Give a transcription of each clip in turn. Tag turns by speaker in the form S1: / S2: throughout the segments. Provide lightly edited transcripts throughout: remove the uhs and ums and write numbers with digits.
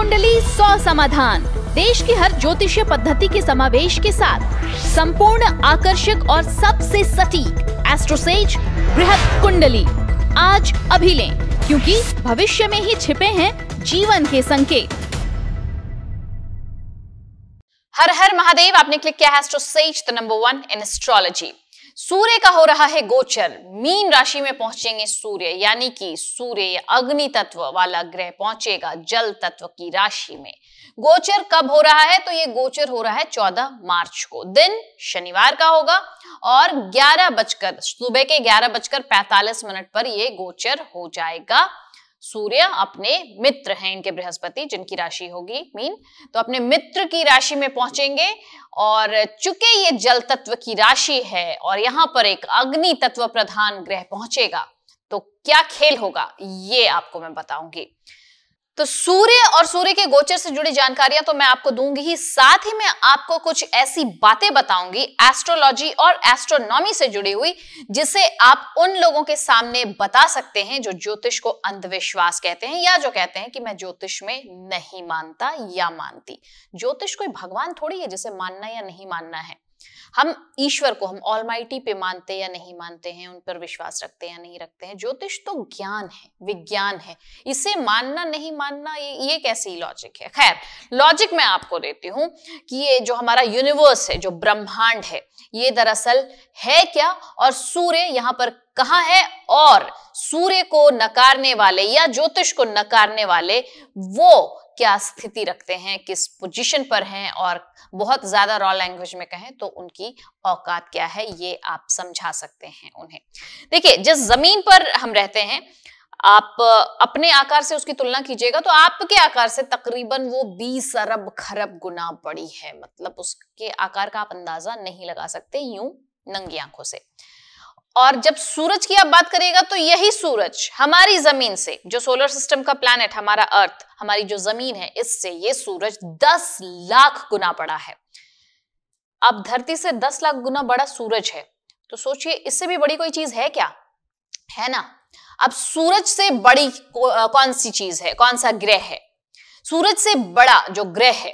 S1: कुंडली 100 समाधान, देश की हर ज्योतिषीय पद्धति के समावेश के साथ संपूर्ण, आकर्षक और सबसे सटीक एस्ट्रोसेज बृहत कुंडली आज अभी लें, क्योंकि भविष्य में ही छिपे हैं जीवन के संकेत।
S2: हर हर महादेव। आपने क्लिक किया है AstroSage the number 1 in astrology. सूर्य का हो रहा है गोचर, मीन राशि में पहुंचेंगे सूर्य, यानी कि सूर्य अग्नि तत्व वाला ग्रह पहुंचेगा जल तत्व की राशि में। गोचर कब हो रहा है? तो ये गोचर हो रहा है 14 मार्च को, दिन शनिवार का होगा और सुबह के 11:45 पर ये गोचर हो जाएगा। सूर्य अपने मित्र हैं इनके बृहस्पति, जिनकी राशि होगी मीन, तो अपने मित्र की राशि में पहुंचेंगे और चूंकि ये जल तत्व की राशि है और यहां पर एक अग्नि तत्व प्रधान ग्रह पहुंचेगा, तो क्या खेल होगा ये आपको मैं बताऊंगी। तो सूर्य और सूर्य के गोचर से जुड़ी जानकारियां तो मैं आपको दूंगी ही, साथ ही मैं आपको कुछ ऐसी बातें बताऊंगी एस्ट्रोलॉजी और एस्ट्रोनॉमी से जुड़ी हुई, जिसे आप उन लोगों के सामने बता सकते हैं जो ज्योतिष को अंधविश्वास कहते हैं, या जो कहते हैं कि मैं ज्योतिष में नहीं मानता या मानती। ज्योतिष कोई भगवान थोड़ी है जिसे मानना या नहीं मानना है। हम ईश्वर को, हम ऑलमाइटी पे मानते या नहीं मानते हैं, उन पर विश्वास रखते या नहीं रखते हैं। ज्योतिष तो ज्ञान है, विज्ञान है, इसे मानना नहीं मानना ये कैसी लॉजिक है। खैर, लॉजिक मैं आपको देती हूं कि ये जो हमारा यूनिवर्स है, जो ब्रह्मांड है, ये दरअसल है क्या और सूर्य यहाँ पर कहाँ है, और सूर्य को नकारने वाले या ज्योतिष को नकारने वाले वो क्या स्थिति रखते हैं, किस पोजीशन पर हैं, और बहुत ज्यादा रॉ लैंग्वेज में कहें तो उनकी औकात क्या है, ये आप समझा सकते हैं उन्हें। देखिए, जिस जमीन पर हम रहते हैं, आप अपने आकार से उसकी तुलना कीजिएगा तो आपके आकार से तकरीबन वो 20 अरब खरब गुना बड़ी है। मतलब उसके आकार का आप अंदाजा नहीं लगा सकते यूं नंगी आंखों से। और जब सूरज की आप बात करिएगा तो यही सूरज हमारी जमीन से, जो सोलर सिस्टम का प्लैनेट हमारा अर्थ, हमारी जो जमीन है, इससे ये सूरज 10 लाख गुना बड़ा है। अब धरती से 10 लाख गुना बड़ा सूरज है, तो सोचिए इससे भी बड़ी कोई चीज है क्या? है ना। अब सूरज से बड़ी कौन सी चीज है, कौन सा ग्रह है? सूरज से बड़ा जो ग्रह है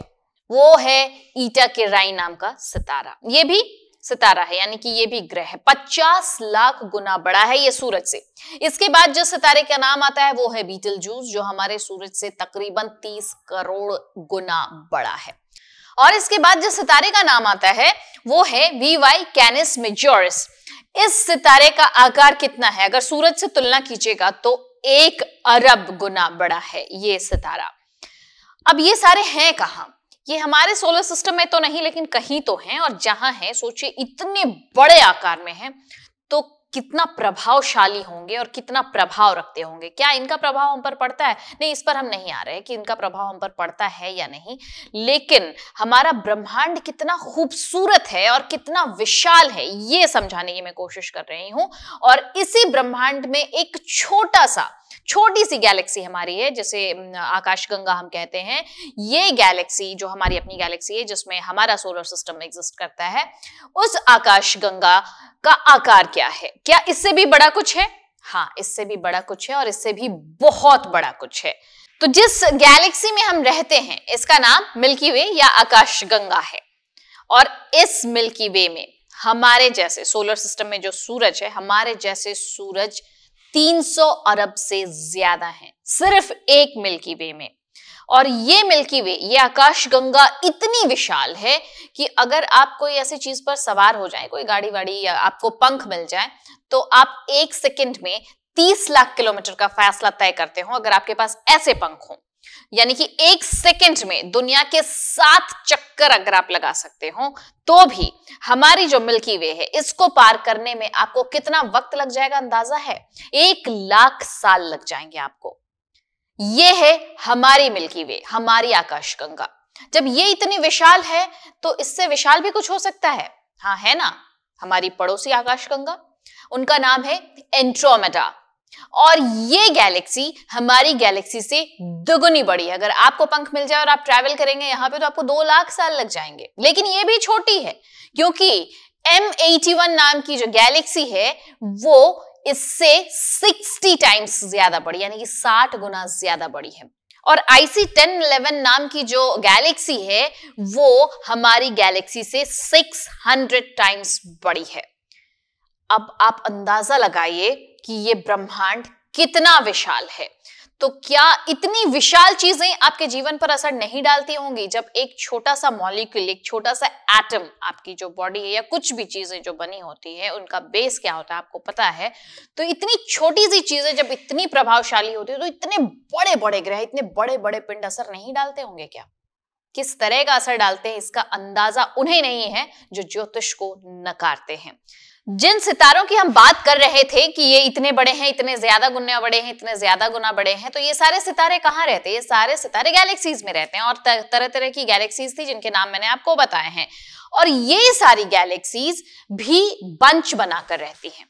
S2: वो है ईटा के राई नाम का सितारा। ये भी सितारा है, यानी कि ये भी ग्रह है। 50 लाख गुना बड़ा है ये सूरज से। इसके बाद जो सितारे का नाम आता है वो है बीटल जूस, जो हमारे सूरज से तकरीबन 30 करोड़ गुना बड़ा है। और इसके बाद जो सितारे का नाम आता है वो है VY कैनिस मेजोरिस। इस सितारे का आकार कितना है? अगर सूरज से तुलना कीजिएगा तो 1 अरब गुना बड़ा है ये सितारा। अब ये सारे हैं कहां? ये हमारे सोलर सिस्टम में तो नहीं, लेकिन कहीं तो हैं, और जहां है सोचिए इतने बड़े आकार में है तो कितना प्रभावशाली होंगे और कितना प्रभाव रखते होंगे। क्या इनका प्रभाव हम पर पड़ता है? नहीं, इस पर हम नहीं आ रहे हैं कि इनका प्रभाव हम पर पड़ता है या नहीं, लेकिन हमारा ब्रह्मांड कितना खूबसूरत है और कितना विशाल है ये समझाने की मैं कोशिश कर रही हूं। और इसी ब्रह्मांड में एक छोटी सी गैलेक्सी हमारी है, जिसे आकाशगंगा हम कहते हैं। ये गैलेक्सी जो हमारी अपनी गैलेक्सी है, जिसमें हमारा सोलर सिस्टम एग्जिस्ट करता है, उस आकाशगंगा का आकार क्या है? क्या इससे भी बड़ा कुछ है? हाँ, इससे भी बड़ा कुछ है, और इससे भी बहुत बड़ा कुछ है। तो जिस गैलेक्सी में हम रहते हैं इसका नाम मिल्की वे या आकाशगंगा है। और इस मिल्की वे में हमारे जैसे सोलर सिस्टम में जो सूरज है, हमारे जैसे सूरज 300 अरब से ज्यादा हैं सिर्फ एक मिल्की वे में। और ये मिल्की वे, ये आकाशगंगा इतनी विशाल है कि अगर आप कोई ऐसी चीज पर सवार हो जाए, कोई गाड़ी वाड़ी, या आपको पंख मिल जाए, तो आप 1 सेकंड में 30 लाख किलोमीटर का फासला तय करते हो अगर आपके पास ऐसे पंख हो। यानी कि 1 सेकंड में दुनिया के 7 चक्कर अगर आप लगा सकते हो, तो भी हमारी जो मिल्की वे है इसको पार करने में आपको कितना वक्त लग जाएगा अंदाजा है? 1 लाख साल लग जाएंगे आपको। ये है हमारी मिल्की वे, हमारी आकाशगंगा। जब ये इतनी विशाल है तो इससे विशाल भी कुछ हो सकता है। हाँ, है ना, हमारी पड़ोसी आकाशगंगा, उनका नाम है एंड्रोमेडा। और ये गैलेक्सी हमारी गैलेक्सी से दुगुनी बड़ी है। अगर आपको पंख मिल जाए और आप ट्रैवल करेंगे यहाँ पे, तो आपको 2 लाख साल लग जाएंगे। लेकिन ये भी छोटी है, क्योंकि M81 नाम की जो गैलेक्सी है वो इससे 60 टाइम्स ज्यादा बड़ी, यानी कि 60 गुना ज्यादा बड़ी है। और IC 1011 नाम की जो गैलेक्सी है वो हमारी गैलेक्सी से 600 टाइम्स बड़ी है। अब आप अंदाजा लगाइए कि ये ब्रह्मांड कितना विशाल है। तो क्या इतनी विशाल चीजें आपके जीवन पर असर नहीं डालती होंगी? जब एक छोटा सा मॉलिक्यूल, एक छोटा सा एटम, आपकी जो बॉडी है या कुछ भी चीजें जो बनी होती है उनका बेस क्या होता है आपको पता है। तो इतनी छोटी सी चीजें जब इतनी प्रभावशाली होती है तो इतने बड़े बड़े ग्रह, इतने बड़े बड़े पिंड असर नहीं डालते होंगे क्या? किस तरह का असर डालते हैं इसका अंदाजा उन्हें नहीं है जो ज्योतिष को नकारते हैं। जिन सितारों की हम बात कर रहे थे कि ये इतने बड़े हैं, इतने ज्यादा गुना बड़े हैं, इतने ज्यादा गुना बड़े हैं, तो ये सारे सितारे कहाँ रहते हैं? ये सारे सितारे गैलेक्सीज में रहते हैं और तरह तरह की गैलेक्सीज थी जिनके नाम मैंने आपको बताए हैं। और ये सारी गैलेक्सीज भी बंच बनाकर रहती हैं।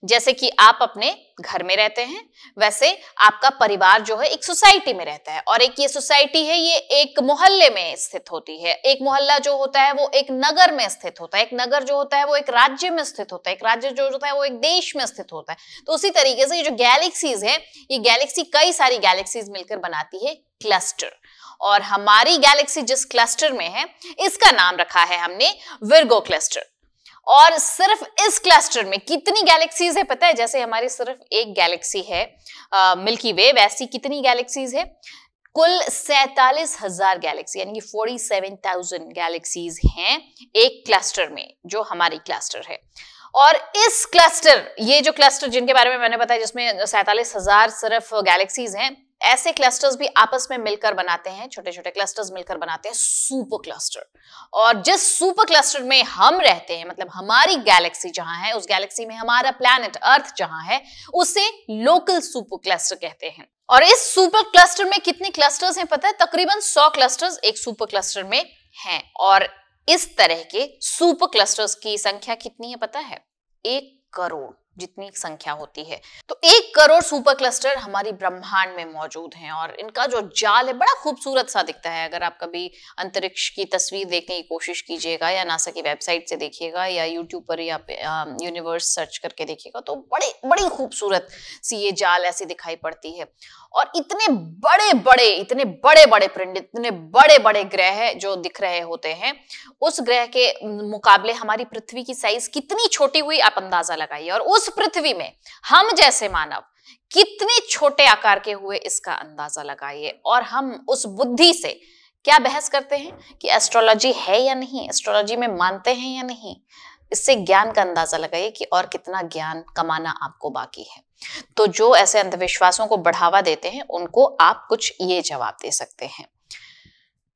S2: जैसे कि आप अपने घर में रहते हैं वैसे आपका परिवार जो है एक सोसाइटी में रहता है, और एक ये सोसाइटी है ये एक मोहल्ले में स्थित होती है। एक मोहल्ला जो होता है वो एक नगर में स्थित होता है, एक नगर जो होता है वो एक राज्य में स्थित होता है, एक राज्य जो होता है वो एक देश में स्थित होता है। तो उसी तरीके से ये जो गैलेक्सीज है, ये गैलेक्सी कई सारी गैलेक्सीज मिलकर बनाती है क्लस्टर। और हमारी गैलेक्सी जिस क्लस्टर में है इसका नाम रखा है हमने विर्गो क्लस्टर। और सिर्फ इस क्लस्टर में कितनी गैलेक्सीज है पता है? जैसे हमारी सिर्फ एक गैलेक्सी है मिल्की वे, वैसी कितनी गैलेक्सीज है? कुल 47,000 गैलेक्सी यानी कि 47,000 गैलेक्सीज हैं एक क्लस्टर में, जो हमारी क्लस्टर है। और इस क्लस्टर, ये जो क्लस्टर जिनके बारे में मैंने बताया जिसमें 47,000 सिर्फ गैलेक्सीज हैं, ऐसे क्लस्टर्स भी आपस में मिलकर बनाते हैं, छोटे छोटे क्लस्टर्स मिलकर बनाते हैं सुपर क्लस्टर। और जिस सुपर क्लस्टर में हम रहते हैं, मतलब हमारी गैलेक्सी जहां है, उस गैलेक्सी में हमारा प्लैनेट अर्थ जहां है, उसे लोकल सुपर क्लस्टर कहते हैं। और इस सुपर क्लस्टर में कितने क्लस्टर्स हैं पता है? तकरीबन 100 क्लस्टर्स एक सुपर क्लस्टर में हैं। और इस तरह के सुपर क्लस्टर्स की संख्या कितनी है पता है? 1 करोड़ जितनी संख्या होती है। तो 1 करोड़ सुपर क्लस्टर हमारी ब्रह्मांड में मौजूद हैं। और इनका जो जाल है बड़ा खूबसूरत सा दिखता है। अगर आप कभी अंतरिक्ष की तस्वीर देखने की कोशिश कीजिएगा या नासा की वेबसाइट से देखिएगा या यूट्यूब पर या यूनिवर्स सर्च करके देखिएगा तो बड़ी खूबसूरत सी ये जाल ऐसी दिखाई पड़ती है। और इतने बड़े बड़े पिंड, इतने बड़े बड़े ग्रह जो दिख रहे होते हैं, उस ग्रह के मुकाबले हमारी पृथ्वी की साइज कितनी छोटी हुई आप अंदाजा लगाइए। और उस पृथ्वी में हम जैसे मानव कितने छोटे आकार के हुए इसका अंदाजा लगाइए। और हम उस बुद्धि से क्या बहस करते हैं कि एस्ट्रोलॉजी है या नहीं, एस्ट्रोलॉजी में मानते हैं या नहीं। इससे ज्ञान का अंदाजा लगाइए कि और कितना ज्ञान कमाना आपको बाकी है। तो जो ऐसे अंधविश्वासों को बढ़ावा देते हैं उनको आप कुछ ये जवाब दे सकते हैं।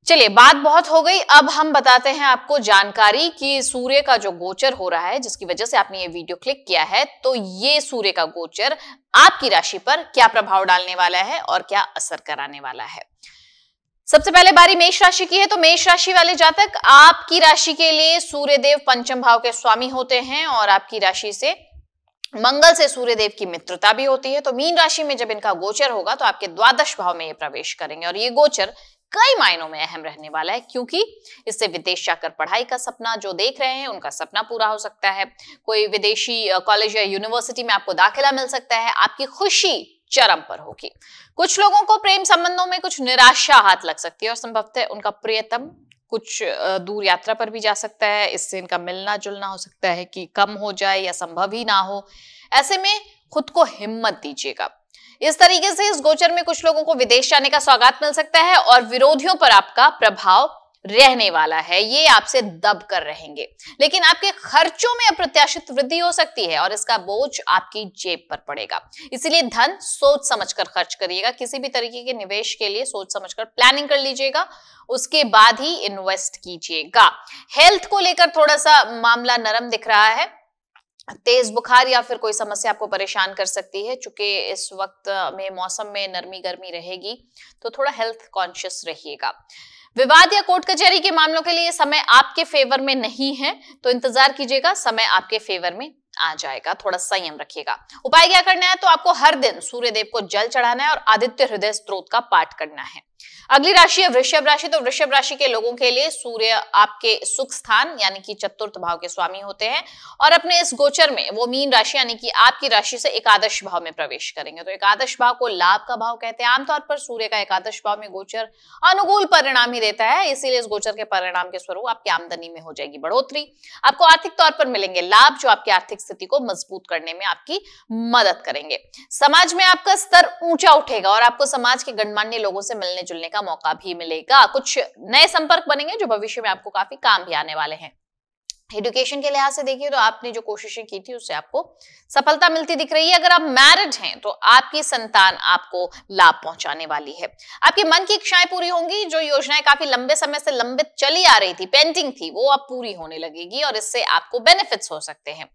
S2: चलिए, बात बहुत हो गई, अब हम बताते हैं आपको जानकारी कि सूर्य का जो गोचर हो रहा है, जिसकी वजह से आपने ये वीडियो क्लिक किया है, तो ये सूर्य का गोचर आपकी राशि पर क्या प्रभाव डालने वाला है और क्या असर कराने वाला है। सबसे पहले बारी मेष राशि की है। तो मेष राशि वाले जातक, आपकी राशि के लिए सूर्यदेव पंचम भाव के स्वामी होते हैं और आपकी राशि से मंगल से सूर्यदेव की मित्रता भी होती है। तो मीन राशि में जब इनका गोचर होगा तो आपके द्वादश भाव में ये प्रवेश करेंगे और ये गोचर कई मायनों में अहम रहने वाला है, क्योंकि इससे विदेश जाकर पढ़ाई का सपना जो देख रहे हैं उनका सपना पूरा हो सकता है। कोई विदेशी कॉलेज या यूनिवर्सिटी में आपको दाखिला मिल सकता है। आपकी खुशी चरम पर होगी। कुछ लोगों को प्रेम संबंधों में कुछ निराशा हाथ लग सकती है और संभवतः उनका प्रियतम कुछ दूर यात्रा पर भी जा सकता है। इससे इनका मिलना जुलना हो सकता है कि कम हो जाए या संभव ही ना हो। ऐसे में खुद को हिम्मत दीजिएगा। इस तरीके से इस गोचर में कुछ लोगों को विदेश जाने का सौगात मिल सकता है और विरोधियों पर आपका प्रभाव रहने वाला है। ये आपसे दब कर रहेंगे, लेकिन आपके खर्चों में अप्रत्याशित वृद्धि हो सकती है और इसका बोझ आपकी जेब पर पड़ेगा। इसीलिए धन सोच समझकर खर्च करिएगा। किसी भी तरीके के निवेश के लिए सोच समझकर प्लानिंग कर लीजिएगा, उसके बाद ही इन्वेस्ट कीजिएगा। हेल्थ को लेकर थोड़ा सा मामला नरम दिख रहा है। तेज बुखार या फिर कोई समस्या आपको परेशान कर सकती है। चूंकि इस वक्त में मौसम में नरमी गर्मी रहेगी तो थोड़ा हेल्थ कॉन्शियस रहिएगा। विवाद या कोर्ट कचहरी के मामलों के लिए समय आपके फेवर में नहीं है, तो इंतजार कीजिएगा, समय आपके फेवर में आ जाएगा। थोड़ा संयम रखिएगा। उपाय क्या करना है? तो आपको हर दिन सूर्यदेव को जल चढ़ाना है और आदित्य हृदय स्तोत्र का पाठ करना है। अगली राशि है वृषभ राशि। तो वृषभ राशि के लोगों के लिए सूर्य आपके सुख स्थान यानी कि चतुर्थ भाव के स्वामी होते हैं और अपने इस गोचर में वो मीन राशि यानी कि आपकी राशि से एकादश भाव में प्रवेश करेंगे। तो एकादश भाव को लाभ का भाव कहते हैं। आमतौर पर सूर्य का एकादश भाव में गोचर अनुकूल परिणाम ही देता है, इसीलिए इस गोचर के परिणाम के स्वरूप आपकी आमदनी में हो जाएगी बढ़ोतरी। आपको आर्थिक तौर पर मिलेंगे लाभ जो आपकी आर्थिक स्थिति को मजबूत करने में आपकी मदद करेंगे। समाज में आपका स्तर ऊंचा उठेगा और आपको समाज के गणमान्य लोगों से मिलने जुलने का मौका भी मिलेगा। कुछ नए संपर्क बनेंगे जो भविष्य में आपको काफी काम भी आने वाले हैं। एजुकेशन के लिहाज से देखिए तो आपने जो कोशिशें की थी उससे आपको सफलता मिलती दिख रही है। अगर आप मैरिड हैं तो आपकी संतान आपको लाभ पहुंचाने वाली है। आपके मन की इच्छाएं पूरी होंगी। जो योजनाएं काफी लंबे समय से लंबित चली आ रही थी, पेंडिंग थी, वो अब पूरी होने लगेगी और इससे आपको बेनिफिट्स हो सकते हैं।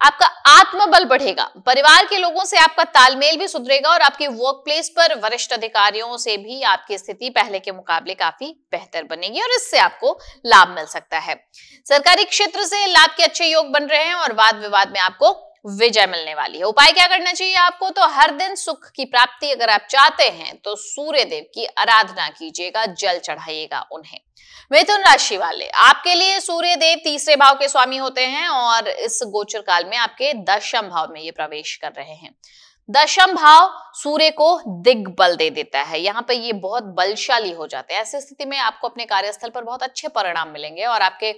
S2: आपका आत्मबल बढ़ेगा। परिवार के लोगों से आपका तालमेल भी सुधरेगा और आपके वर्क प्लेस पर वरिष्ठ अधिकारियों से भी आपकी स्थिति पहले के मुकाबले काफी बेहतर बनेगी और इससे आपको लाभ मिल सकता है। सरकारी क्षेत्र से लाभ के अच्छे योग बन रहे हैं और वाद विवाद में आपको विजय मिलने वाली है। उपाय क्या करना चाहिए आपको? तो हर दिन सुख की प्राप्ति अगर आप चाहते हैं तो सूर्य देव की आराधना कीजिएगा, जल चढ़ाइएगा उन्हें। मिथुन राशि वाले, आपके लिए सूर्य देव तीसरे भाव के स्वामी होते हैं और इस गोचर काल में आपके दशम भाव में ये प्रवेश कर रहे हैं। दशम भाव सूर्य को दिग्बल दे देता है। यहाँ पे ये बहुत बलशाली हो जाते हैं। ऐसी स्थिति में आपको अपने कार्यस्थल पर बहुत अच्छे परिणाम मिलेंगे और आपके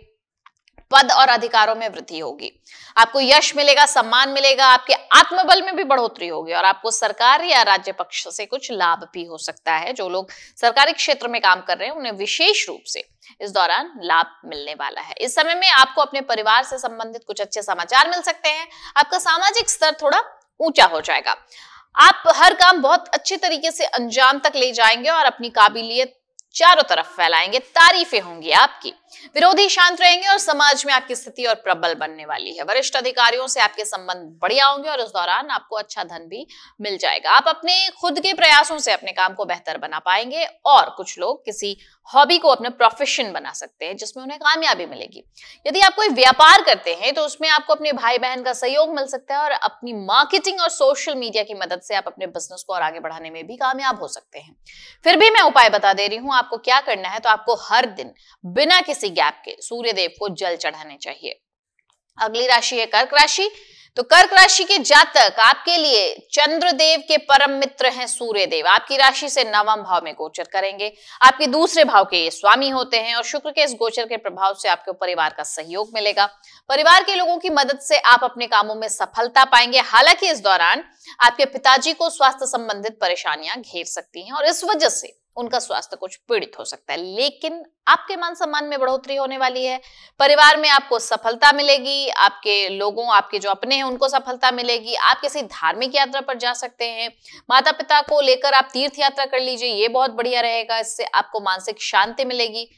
S2: पद और अधिकारों में वृद्धि होगी। आपको यश मिलेगा, सम्मान मिलेगा, आपके आत्मबल में भी बढ़ोतरी होगी और आपको सरकार या राज्य पक्ष से कुछ लाभ भी हो सकता है। जो लोग सरकारी क्षेत्र में काम कर रहे हैं उन्हें विशेष रूप से इस दौरान लाभ मिलने वाला है। इस समय में आपको अपने परिवार से संबंधित कुछ अच्छे समाचार मिल सकते हैं। आपका सामाजिक स्तर थोड़ा ऊंचा हो जाएगा। आप हर काम बहुत अच्छे तरीके से अंजाम तक ले जाएंगे और अपनी काबिलियत चारों तरफ फैलाएंगे। तारीफें होंगी आपकी। विरोधी शांत रहेंगे और समाज में आपकी स्थिति और प्रबल बनने वाली है। वरिष्ठ अधिकारियों से आपके संबंध बढ़िया होंगे और इस दौरान आपको अच्छा धन भी मिल जाएगा। आप अपने खुद के प्रयासों से अपने काम को बेहतर बना पाएंगे और कुछ लोग किसी हॉबी को अपने प्रोफेशन बना सकते हैं जिसमें उन्हें कामयाबी मिलेगी। यदि आप कोई व्यापार करते हैं तो उसमें आपको अपने भाई बहन का सहयोग मिल सकता है और अपनी मार्केटिंग और सोशल मीडिया की मदद से आप अपने बिजनेस को और आगे बढ़ाने में भी कामयाब हो सकते हैं। फिर भी मैं उपाय बता दे रही हूं आपको क्या करना है। तो आपको हर दिन बिना किसी गैप के सूर्य देव को जल चढ़ाने चाहिए। अगली राशि है कर्क राशि। तो कर्क राशि के जातक, आपके लिए चंद्रदेव के परम मित्र हैं सूर्य देव। आपकी राशि से नवम भाव में गोचर करेंगे। आपके दूसरे भाव के ये स्वामी होते हैं और शुक्र के इस गोचर के प्रभाव से आपके परिवार का सहयोग मिलेगा। परिवार के लोगों की मदद से आप अपने कामों में सफलता पाएंगे। हालांकि इस दौरान आपके पिताजी को स्वास्थ्य संबंधित परेशानियां घेर सकती हैं और इस वजह से उनका स्वास्थ्य कुछ पीड़ित हो सकता है, लेकिन आपके मान सम्मान में बढ़ोतरी होने वाली है। परिवार में आपको सफलता मिलेगी। आपके लोगों, आपके जो अपने हैं उनको सफलता मिलेगी। आप किसी धार्मिक यात्रा पर जा सकते हैं। माता पिता को लेकर आप तीर्थ यात्रा कर लीजिए, ये बहुत बढ़िया रहेगा। इससे आपको मानसिक शांति मिलेगी।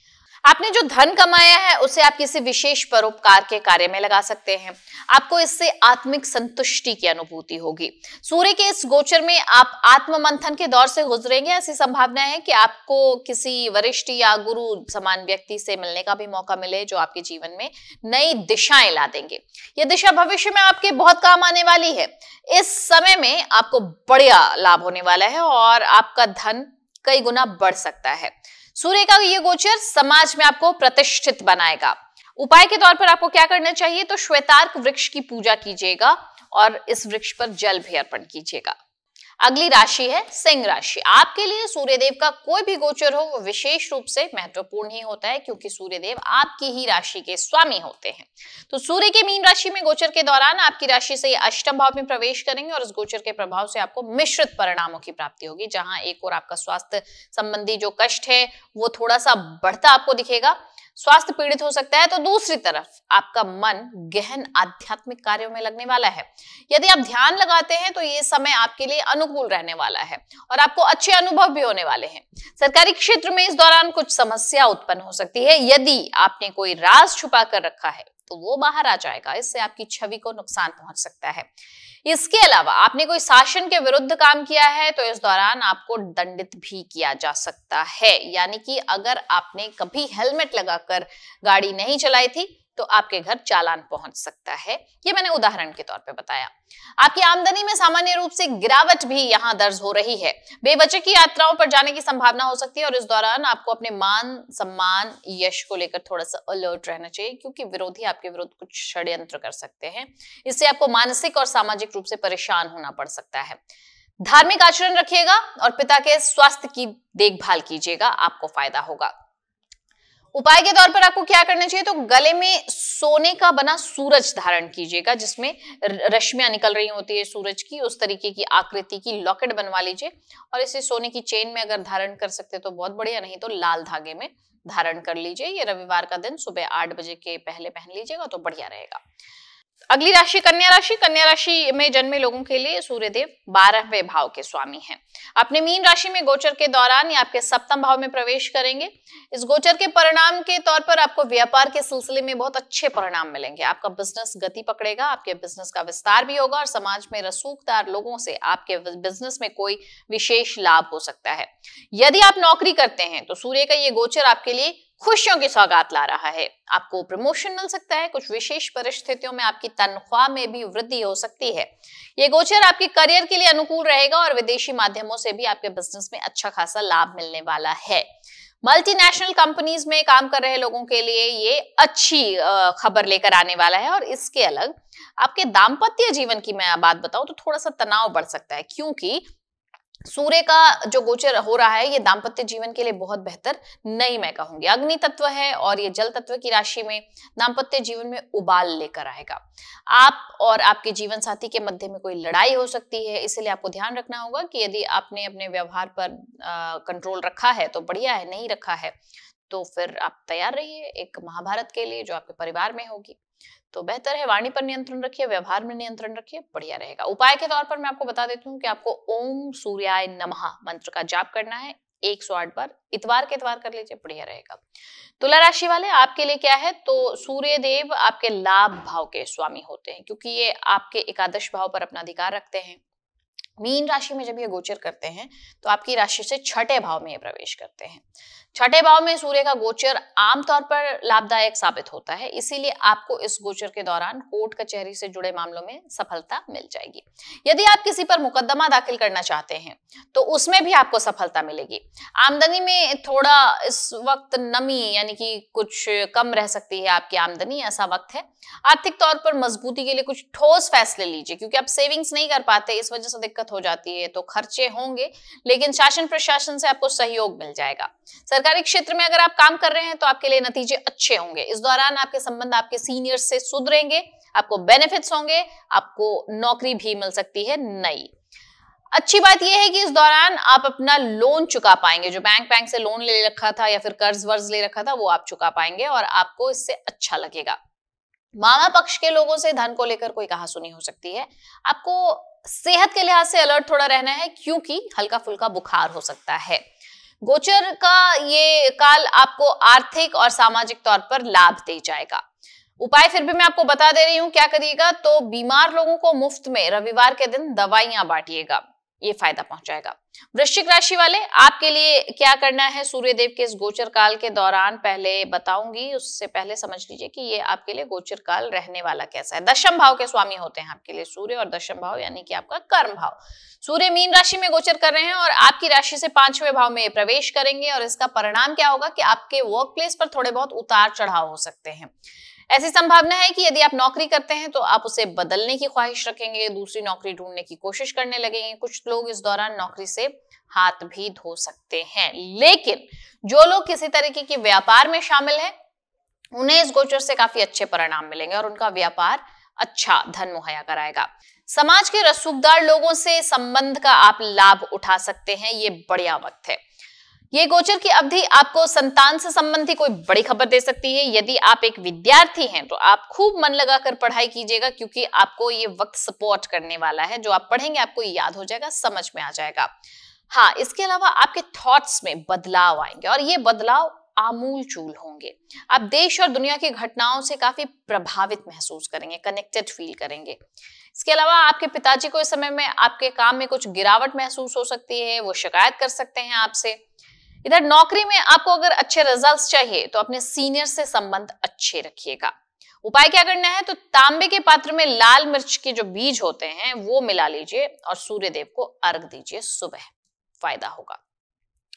S2: आपने जो धन कमाया है उसे आप किसी विशेष परोपकार के कार्य में लगा सकते हैं। आपको इससे आत्मिक संतुष्टि की अनुभूति होगी। सूर्य के इस गोचर में आप आत्म मंथन के दौर से गुजरेंगे। ऐसी संभावना है कि आपको किसी वरिष्ठ या गुरु समान व्यक्ति से मिलने का भी मौका मिले जो आपके जीवन में नई दिशाएं ला देंगे। यह दिशा भविष्य में आपके बहुत काम आने वाली है। इस समय में आपको बढ़िया लाभ होने वाला है और आपका धन कई गुना बढ़ सकता है। सूर्य का ये गोचर समाज में आपको प्रतिष्ठित बनाएगा। उपाय के तौर पर आपको क्या करना चाहिए? तो श्वेतार्क वृक्ष की पूजा कीजिएगा और इस वृक्ष पर जल भी अर्पण कीजिएगा। अगली राशि है सिंह राशि। आपके लिए सूर्यदेव का कोई भी गोचर हो वो विशेष रूप से महत्वपूर्ण ही होता है क्योंकि सूर्यदेव आपकी ही राशि के स्वामी होते हैं। तो सूर्य के मीन राशि में गोचर के दौरान आपकी राशि से अष्टम भाव में प्रवेश करेंगे और इस गोचर के प्रभाव से आपको मिश्रित परिणामों की प्राप्ति होगी। जहां एक और आपका स्वास्थ्य संबंधी जो कष्ट है वो थोड़ा सा बढ़ता आपको दिखेगा, स्वास्थ्य पीड़ित हो सकता है, तो दूसरी तरफ आपका मन गहन आध्यात्मिक कार्यों में लगने वाला है। यदि आप ध्यान लगाते हैं तो ये समय आपके लिए अनुकूल रहने वाला है और आपको अच्छे अनुभव भी होने वाले हैं। सरकारी क्षेत्र में इस दौरान कुछ समस्या उत्पन्न हो सकती है। यदि आपने कोई राज छुपा कर रखा है तो वो बाहर आ जाएगा। इससे आपकी छवि को नुकसान पहुंच सकता है। इसके अलावा आपने कोई शासन के विरुद्ध काम किया है तो इस दौरान आपको दंडित भी किया जा सकता है। यानी कि अगर आपने कभी हेलमेट लगाकर गाड़ी नहीं चलाई थी तो आपके घर चालान पहुंच सकता है। ये मैंने उदाहरण के तौर पे बताया। आपकी आमदनी में सामान्य रूप से गिरावट भी यहाँ दर्ज हो रही है। बेवजह की यात्राओं पर जाने की संभावना हो सकती है और इस दौरान आपको अपने मान सम्मान यश को लेकर थोड़ा सा अलर्ट रहना चाहिए, क्योंकि विरोधी आपके विरुद्ध कुछ षड्यंत्र कर सकते हैं। इससे आपको मानसिक और सामाजिक रूप से परेशान होना पड़ सकता है। धार्मिक आचरण रखिएगा और पिता के स्वास्थ्य की देखभाल कीजिएगा, आपको फायदा होगा। उपाय के तौर पर आपको क्या करना चाहिए, तो गले में सोने का बना सूरज धारण कीजिएगा, जिसमें रश्मियां निकल रही होती है सूरज की, उस तरीके की आकृति की लॉकेट बनवा लीजिए और इसे सोने की चेन में अगर धारण कर सकते तो बहुत बढ़िया, नहीं तो लाल धागे में धारण कर लीजिए। ये रविवार का दिन सुबह 8 बजे के पहले पहन लीजिएगा तो बढ़िया रहेगा। अगली राशि कन्या राशि। कन्या राशि में जन्मे लोगों के लिए सूर्यदेव 12वें भाव के स्वामी हैं। अपने मीन राशि में गोचर के दौरान ये आपके 7वें भाव में प्रवेश करेंगे। इस गोचर के परिणाम के तौर पर आपको व्यापार के सिलसिले में बहुत अच्छे परिणाम मिलेंगे। आपका बिजनेस गति पकड़ेगा, आपके बिजनेस का विस्तार भी होगा और समाज में रसूखदार लोगों से आपके बिजनेस में कोई विशेष लाभ हो सकता है। यदि आप नौकरी करते हैं तो सूर्य का ये गोचर आपके लिए खुशियों की सौगात ला रहा है। आपको प्रमोशन मिल सकता है, कुछ विशेष परिस्थितियों में आपकी तनख्वाह में भी वृद्धि हो सकती है। ये गोचर आपके करियर के लिए अनुकूल रहेगा और विदेशी माध्यमों से भी आपके बिजनेस में अच्छा खासा लाभ मिलने वाला है। मल्टीनेशनल कंपनीज में काम कर रहे लोगों के लिए ये अच्छी खबर लेकर आने वाला है। और इसके अलग आपके दाम्पत्य जीवन की मैं बात बताऊं तो थोड़ा सा तनाव बढ़ सकता है, क्योंकि सूर्य का जो गोचर हो रहा है ये दाम्पत्य जीवन के लिए बहुत बेहतर नहीं मैं कहूंगी। अग्नि तत्व है और ये जल तत्व की राशि में दाम्पत्य जीवन में उबाल लेकर आएगा। आप और आपके जीवन साथी के मध्य में कोई लड़ाई हो सकती है, इसलिए आपको ध्यान रखना होगा कि यदि आपने अपने व्यवहार पर कंट्रोल रखा है तो बढ़िया है, नहीं रखा है तो फिर आप तैयार रहिए एक महाभारत के लिए जो आपके परिवार में होगी। तो बेहतर है वाणी पर नियंत्रण रखिए, व्यवहार में नियंत्रण रखिए, बढ़िया रहेगा। उपाय के तौर पर मैं आपको बता देती हूँ कि आपको ओम सूर्याय नमः मंत्र का जाप करना है 108 बार, इतवार के इतवार कर लीजिए, बढ़िया रहेगा। तुला राशि वाले आपके लिए क्या है, तो सूर्य देव आपके लाभ भाव के स्वामी होते हैं, क्योंकि ये आपके एकादश भाव पर अपना अधिकार रखते हैं। मीन राशि में जब ये गोचर करते हैं तो आपकी राशि से 6ठे भाव में ये प्रवेश करते हैं। 6ठे भाव में सूर्य का गोचर आमतौर पर लाभदायक साबित होता है, इसीलिए आपको इस गोचर के दौरान कोर्ट कचहरी से जुड़े मामलों में सफलता मिल जाएगी। यदि आप किसी पर मुकदमा दाखिल करना चाहते हैं तो उसमें भी आपको सफलता मिलेगी। आमदनी में थोड़ा इस वक्त नमी यानी कि कुछ कम रह सकती है आपकी आमदनी, ऐसा वक्त है। आर्थिक तौर पर मजबूती के लिए कुछ ठोस फैसले लीजिए, क्योंकि आप सेविंग्स नहीं कर पाते, इस वजह से दिक्कत हो जाती है। तो खर्चे होंगे, लेकिन शासन प्रशासन से आपको सहयोग मिल जाएगा। सरकारी क्षेत्र में अगर आप काम कर रहे हैं तो आपके लिए नतीजे अच्छे होंगे। इस दौरान आपके संबंध आपके सीनियर्स से सुधरेंगे, आपको बेनिफिट्स होंगे, आपको नौकरी भी मिल सकती है नई। अच्छी बात यह है कि इस दौरान आप अपना लोन चुका पाएंगे, जो बैंक से लोन ले रखा था या फिर कर्ज वर्ज ले रखा था वो आप चुका पाएंगे और आपको इससे अच्छा लगेगा। मामा पक्ष के लोगों से धन को लेकर कोई कहासुनी हो सकती है। आपको सेहत के लिहाज से अलर्ट थोड़ा रहना है, क्योंकि हल्का फुल्का बुखार हो सकता है। गोचर का ये काल आपको आर्थिक और सामाजिक तौर पर लाभ दे जाएगा। उपाय फिर भी मैं आपको बता दे रही हूं क्या करिएगा, तो बीमार लोगों को मुफ्त में रविवार के दिन दवाइयां बांटिएगा, ये फायदा पहुंचाएगा। वृश्चिक राशि वाले आपके लिए क्या करना है सूर्यदेव के इस गोचर काल के दौरान पहले बताऊंगी, उससे पहले समझ लीजिए कि ये आपके लिए गोचर काल रहने वाला कैसा है। दशम भाव के स्वामी होते हैं आपके लिए सूर्य, और दशम भाव यानी कि आपका कर्म भाव। सूर्य मीन राशि में गोचर कर रहे हैं और आपकी राशि से 5वें भाव में प्रवेश करेंगे, और इसका परिणाम क्या होगा कि आपके वर्क प्लेस पर थोड़े बहुत उतार चढ़ाव हो सकते हैं। ऐसी संभावना है कि यदि आप नौकरी करते हैं तो आप उसे बदलने की ख्वाहिश रखेंगे, दूसरी नौकरी ढूंढने की कोशिश करने लगेंगे। कुछ लोग इस दौरान नौकरी से हाथ भी धो सकते हैं, लेकिन जो लोग किसी तरीके के व्यापार में शामिल हैं उन्हें इस गोचर से काफी अच्छे परिणाम मिलेंगे और उनका व्यापार अच्छा धन मुहैया कराएगा। समाज के रसूखदार लोगों से संबंध का आप लाभ उठा सकते हैं, ये बढ़िया वक्त है। ये गोचर की अवधि आपको संतान से संबंधी कोई बड़ी खबर दे सकती है। यदि आप एक विद्यार्थी हैं तो आप खूब मन लगाकर पढ़ाई कीजिएगा, क्योंकि आपको ये वक्त सपोर्ट करने वाला है। जो आप पढ़ेंगे आपको याद हो जाएगा, समझ में आ जाएगा। हाँ, इसके अलावा आपके थॉट्स में बदलाव आएंगे और ये बदलाव आमूल चूल होंगे। आप देश और दुनिया की घटनाओं से काफी प्रभावित महसूस करेंगे, कनेक्टेड फील करेंगे। इसके अलावा आपके पिताजी को इस समय में आपके काम में कुछ गिरावट महसूस हो सकती है, वो शिकायत कर सकते हैं आपसे। इधर नौकरी में आपको अगर अच्छे रिजल्ट्स चाहिए तो अपने सीनियर से संबंध अच्छे रखिएगा। उपाय क्या करना है, तो तांबे के पात्र में लाल मिर्च के जो बीज होते हैं वो मिला लीजिए और सूर्य देव को अर्घ दीजिए सुबह, फायदा होगा।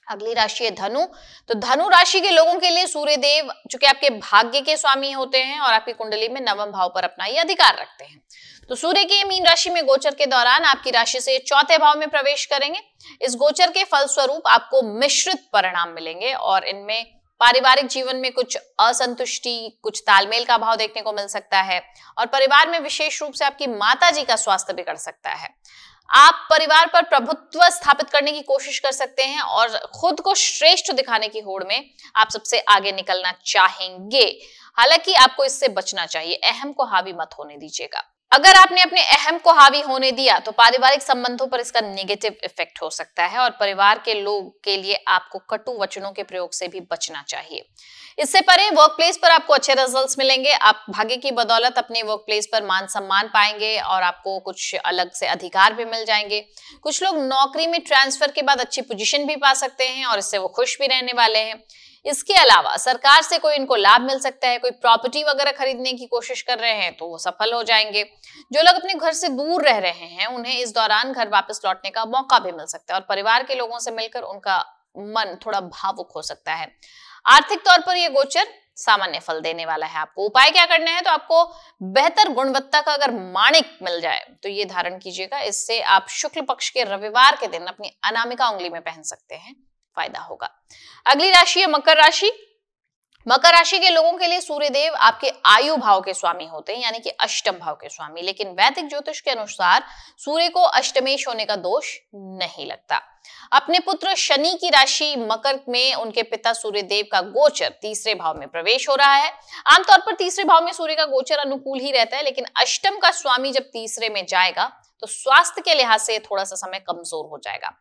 S2: अगली राशि है धनु। तो धनु राशि के लोगों के लिए सूर्य देव चूंकि आपके भाग्य के स्वामी होते हैं और आपकी कुंडली में नवम भाव पर अपना ये अधिकार रखते हैं, तो सूर्य के मीन राशि में गोचर के दौरान आपकी राशि से चौथे भाव में प्रवेश करेंगे। इस गोचर के फलस्वरूप आपको मिश्रित परिणाम मिलेंगे और इनमें पारिवारिक जीवन में कुछ असंतुष्टि, कुछ तालमेल का भाव देखने को मिल सकता है और परिवार में विशेष रूप से आपकी माता जी का स्वास्थ्य बिगड़ सकता है। आप परिवार पर प्रभुत्व स्थापित करने की कोशिश कर सकते हैं और खुद को श्रेष्ठ दिखाने की होड़ में आप सबसे आगे निकलना चाहेंगे। हालांकि आपको इससे बचना चाहिए, अहम को हावी मत होने दीजिएगा। अगर आपने अपने अहम को हावी होने दिया तो पारिवारिक संबंधों पर इसका नेगेटिव इफेक्ट हो सकता है और परिवार के लोग के लिए आपको कटु वचनों के प्रयोग से भी बचना चाहिए। इससे परे वर्क प्लेस पर आपको अच्छे रिजल्ट्स मिलेंगे। आप भाग्य की बदौलत अपने वर्क प्लेस पर मान सम्मान पाएंगे और आपको कुछ अलग से अधिकार भी मिल जाएंगे। कुछ लोग नौकरी में ट्रांसफर के बाद अच्छी पोजीशन भी पा सकते हैं और इससे वो खुश भी रहने वाले हैं। इसके अलावा सरकार से कोई इनको लाभ मिल सकता है। कोई प्रॉपर्टी वगैरह खरीदने की कोशिश कर रहे हैं तो वो सफल हो जाएंगे। जो लोग अपने घर से दूर रह रहे हैं उन्हें इस दौरान घर वापस लौटने का मौका भी मिल सकता है और परिवार के लोगों से मिलकर उनका मन थोड़ा भावुक हो सकता है। आर्थिक तौर पर यह गोचर सामान्य फल देने वाला है। आपको उपाय क्या करना है, तो आपको बेहतर गुणवत्ता का अगर माणिक मिल जाए तो ये धारण कीजिएगा। इससे आप शुक्ल पक्ष के रविवार के दिन अपनी अनामिका उंगली में पहन सकते हैं, फायदा होगा। अगली राशि है मकर राशि। मकर राशि के लोगों के लिए सूर्यदेव आपके आयु भाव के स्वामी होते हैं, यानी कि अष्टम भाव के स्वामी। लेकिन वैदिक ज्योतिष के अनुसार सूर्य को अष्टमेश होने का दोष नहीं लगता। अपने पुत्र शनि की राशि मकर में उनके पिता सूर्यदेव का गोचर तीसरे भाव में प्रवेश हो रहा है। आमतौर पर तीसरे भाव में सूर्य का गोचर अनुकूल ही रहता है, लेकिन अष्टम का स्वामी जब तीसरे में जाएगा तो स्वास्थ्य के लिहाज से थोड़ा सा समय कमजोर हो जाएगा।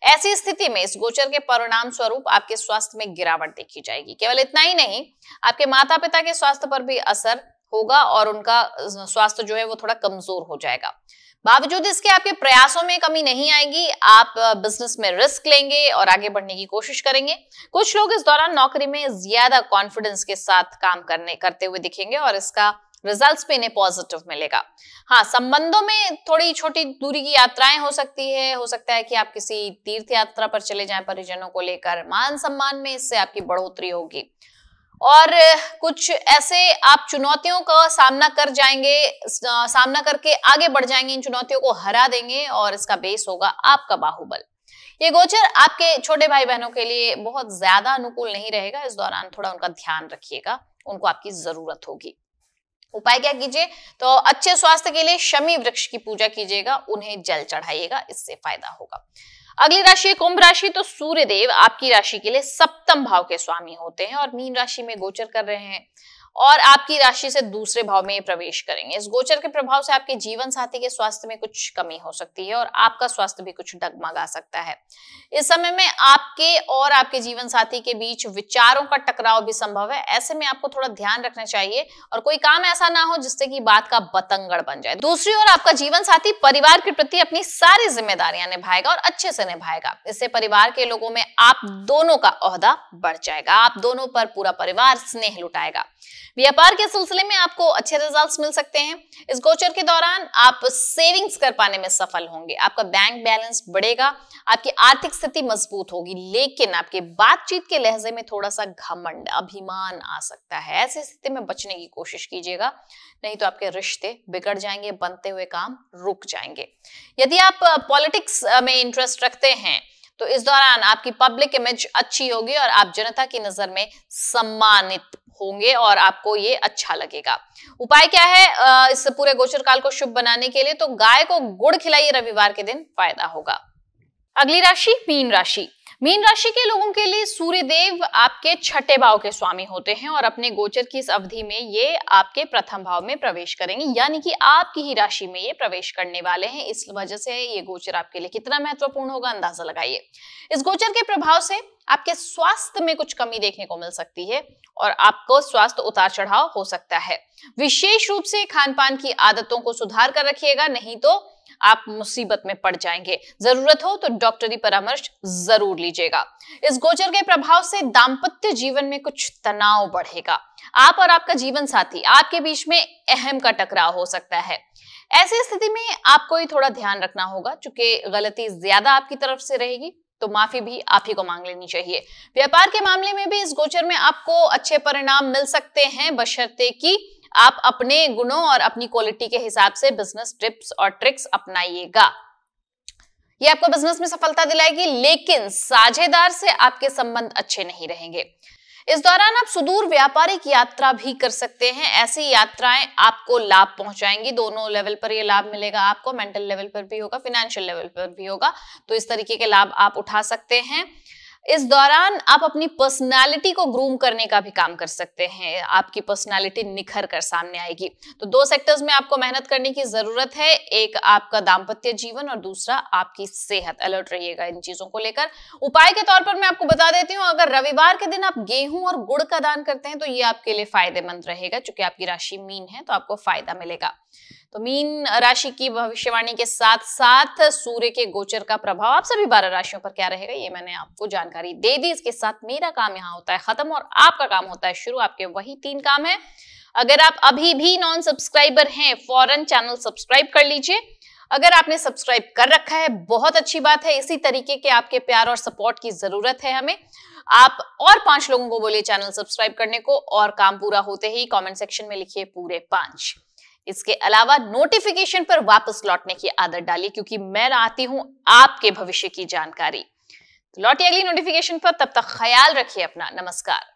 S2: ऐसी स्थिति में इस गोचर के परिणाम स्वरूप आपके स्वास्थ्य में गिरावट देखी जाएगी। केवल इतना ही नहीं, आपके माता पिता के स्वास्थ्य पर भी असर होगा और उनका स्वास्थ्य जो है वो थोड़ा कमजोर हो जाएगा। बावजूद इसके आपके प्रयासों में कमी नहीं आएगी। आप बिजनेस में रिस्क लेंगे और आगे बढ़ने की कोशिश करेंगे। कुछ लोग इस दौरान नौकरी में ज्यादा कॉन्फिडेंस के साथ काम करते हुए दिखेंगे और इसका रिजल्ट्स पे इन्हें पॉजिटिव मिलेगा। हाँ, संबंधों में थोड़ी छोटी दूरी की यात्राएं हो सकती है। हो सकता है कि आप किसी तीर्थ यात्रा पर चले जाएं परिजनों को लेकर। मान सम्मान में इससे आपकी बढ़ोतरी होगी और कुछ ऐसे आप चुनौतियों का सामना कर जाएंगे, सामना करके आगे बढ़ जाएंगे, इन चुनौतियों को हरा देंगे और इसका बेस होगा आपका बाहुबल। ये गोचर आपके छोटे भाई बहनों के लिए बहुत ज्यादा अनुकूल नहीं रहेगा। इस दौरान थोड़ा उनका ध्यान रखिएगा, उनको आपकी जरूरत होगी। उपाय क्या कीजिए, तो अच्छे स्वास्थ्य के लिए शमी वृक्ष की पूजा कीजिएगा, उन्हें जल चढ़ाइएगा, इससे फायदा होगा। अगली राशि है कुंभ राशि। तो सूर्यदेव आपकी राशि के लिए सप्तम भाव के स्वामी होते हैं और मीन राशि में गोचर कर रहे हैं और आपकी राशि से दूसरे भाव में प्रवेश करेंगे। इस गोचर के प्रभाव से आपके जीवन साथी के स्वास्थ्य में कुछ कमी हो सकती है और आपका स्वास्थ्य भी कुछ डगमगा सकता है। इस समय में आपके और आपके जीवन साथी के बीच विचारों का टकराव भी संभव है। ऐसे में आपको थोड़ा ध्यान रखना चाहिए और कोई काम ऐसा ना हो जिससे कि बात का बतंगड़ बन जाए। दूसरी ओर आपका जीवन साथी परिवार के प्रति अपनी सारी जिम्मेदारियां निभाएगा और अच्छे से निभाएगा। इससे परिवार के लोगों में आप दोनों का ओहदा बढ़ जाएगा। आप दोनों पर पूरा परिवार स्नेह लुटाएगा। व्यापार के सिलसिले में आपको अच्छे रिजल्ट्स मिल सकते हैं। इस गोचर के दौरान आप सेविंग्स कर पाने में सफल होंगे। आपका बैंक बैलेंस बढ़ेगा, आपकी आर्थिक स्थिति मजबूत होगी, लेकिन आपके बातचीत के लहजे में थोड़ा सा घमंड, अभिमान आ सकता है। ऐसी स्थिति में बचने की कोशिश कीजिएगा, नहीं तो आपके रिश्ते बिगड़ जाएंगे, बनते हुए काम रुक जाएंगे। यदि आप पॉलिटिक्स में इंटरेस्ट रखते हैं तो इस दौरान आपकी पब्लिक इमेज अच्छी होगी और आप जनता की नजर में सम्मानित होंगे और आपको ये अच्छा लगेगा। उपाय क्या है इस पूरे गोचर काल को शुभ बनाने के लिए, तो गाय को गुड़ खिलाइए रविवार के दिन, फायदा होगा। अगली राशि मीन राशि। मीन राशि के लोगों के लिए सूर्यदेव आपके छठे भाव के स्वामी होते हैं और अपने गोचर की इस अवधि में ये आपके प्रथम भाव में प्रवेश करेंगे, यानी कि आपकी ही राशि में ये प्रवेश करने वाले हैं। इस वजह से ये गोचर आपके लिए कितना महत्वपूर्ण होगा अंदाजा लगाइए। इस गोचर के प्रभाव से आपके स्वास्थ्य में कुछ कमी देखने को मिल सकती है और आपको स्वास्थ्य उतार चढ़ाव हो सकता है। विशेष रूप से खान पान की आदतों को सुधार कर रखिएगा, नहीं तो आप मुसीबत में पड़ जाएंगे। जरूरत हो तो डॉक्टरी परामर्श जरूर लीजिएगा। इस गोचर के प्रभाव से दाम्पत्य जीवन में कुछ तनाव बढ़ेगा। आप और आपका जीवन साथी आपके बीच में अहम का टकराव हो सकता है। ऐसी स्थिति में आपको ही थोड़ा ध्यान रखना होगा, क्योंकि गलती ज्यादा आपकी तरफ से रहेगी तो माफी भी आप ही को मांग लेनी चाहिए। व्यापार के मामले में भी इस गोचर में आपको अच्छे परिणाम मिल सकते हैं, बशर्ते कि आप अपने गुणों और अपनी क्वालिटी के हिसाब से बिजनेस टिप्स और ट्रिक्स अपनाइएगा। ये आपको बिजनेस में सफलता दिलाएगी, लेकिन साझेदार से आपके संबंध अच्छे नहीं रहेंगे। इस दौरान आप सुदूर व्यापारिक यात्रा भी कर सकते हैं। ऐसी यात्राएं आपको लाभ पहुंचाएंगी। दोनों लेवल पर ये लाभ मिलेगा आपको, मेंटल लेवल पर भी होगा, फाइनेंशियल लेवल पर भी होगा। तो इस तरीके के लाभ आप उठा सकते हैं। इस दौरान आप अपनी पर्सनालिटी को ग्रूम करने का भी काम कर सकते हैं। आपकी पर्सनालिटी निखर कर सामने आएगी। तो दो सेक्टर्स में आपको मेहनत करने की जरूरत है, एक आपका दाम्पत्य जीवन और दूसरा आपकी सेहत। अलर्ट रहिएगा इन चीजों को लेकर। उपाय के तौर पर मैं आपको बता देती हूँ, अगर रविवार के दिन आप गेहूं और गुड़ का दान करते हैं तो ये आपके लिए फायदेमंद रहेगा। चूंकि आपकी राशि मीन है तो आपको फायदा मिलेगा। तो मीन राशि की भविष्यवाणी के साथ साथ सूर्य के गोचर का प्रभाव आप सभी 12 राशियों पर क्या रहेगा, ये मैंने आपको जानकारी दे दी। इसके साथ मेरा काम यहाँ होता है खत्म और आपका काम होता है शुरू। आपके वही 3 काम है। अगर आप अभी भी नॉन सब्सक्राइबर हैं, फौरन चैनल सब्सक्राइब कर लीजिए। अगर आपने सब्सक्राइब कर रखा है, बहुत अच्छी बात है। इसी तरीके के आपके प्यार और सपोर्ट की जरूरत है हमें। आप और 5 लोगों को बोलिए चैनल सब्सक्राइब करने को, और काम पूरा होते ही कमेंट सेक्शन में लिखिए पूरे 5। इसके अलावा नोटिफिकेशन पर वापस लौटने की आदत डालिए, क्योंकि मैं आती हूं आपके भविष्य की जानकारी। तो लौटिए अगली नोटिफिकेशन पर, तब तक ख्याल रखिए अपना। नमस्कार।